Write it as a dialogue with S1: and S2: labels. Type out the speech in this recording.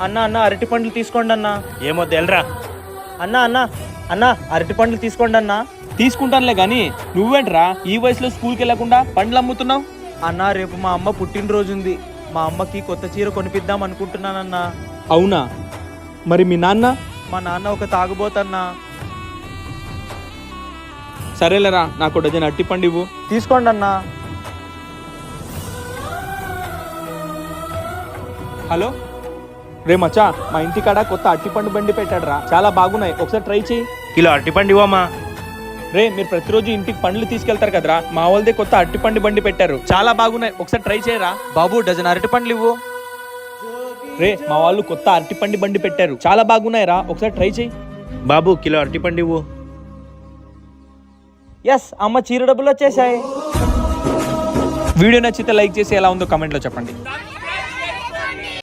S1: అన్న అన్న అరటి పండ్లు తీసుకోండి అన్న.
S2: ఏమొద్దు వెళ్ళరా.
S1: అన్న అన్న అన్న అరటి పండ్లు తీసుకోండి అన్న.
S3: తీసుకుంటానులే గాని నువ్వేంట్రా ఈ వయసులో స్కూల్కి వెళ్లకుండా పండ్లు అమ్ముతున్నావు?
S1: అన్న రేపు మా అమ్మ పుట్టినరోజు ఉంది. మా అమ్మకి కొత్త చీర కొనిపిద్దాం అనుకుంటున్నానన్నా.
S3: అవునా? మరి మీ నాన్న?
S1: మా నాన్న ఒక తాగుబోతన్నా.
S3: సరేలేరా, నాకు డజన్ అట్టి పండు ఇవ్వు.
S1: తీసుకోండి అన్నా.
S3: హలో రే మచ్చా, మా ఇంటి కాడ కొత్త అట్టిపండు బండి పెట్టాడురా, చాలా బాగున్నాయి, ఒకసారి ట్రై చేయి.
S2: కిలో అరటిపండు ఇవ్వమ్మా.
S3: రే మీరు ప్రతిరోజు ఇంటికి పండ్లు తీసుకెళ్తారు కదరా, మా వాళ్ళదే కొత్త అట్టిపండు బండి పెట్టారు, చాలా బాగున్నాయి, ఒకసారి ట్రై చేయరా.
S1: బాబు డజన్ అరటి పండ్లు ఇవ్వు.
S3: రే మా వాళ్ళు కొత్త అరటిపండు బండి పెట్టారు, చాలా బాగున్నాయి రా, ఒకసారి ట్రై చేయి.
S2: బాబు కిలో అరటిపండు ఇవ్వు.
S1: ఎస్, అమ్మ చీర డబ్బులు వచ్చేసాయి.
S3: వీడియో నచ్చితే లైక్ చేసి ఎలా ఉందో కామెంట్లో చెప్పండి.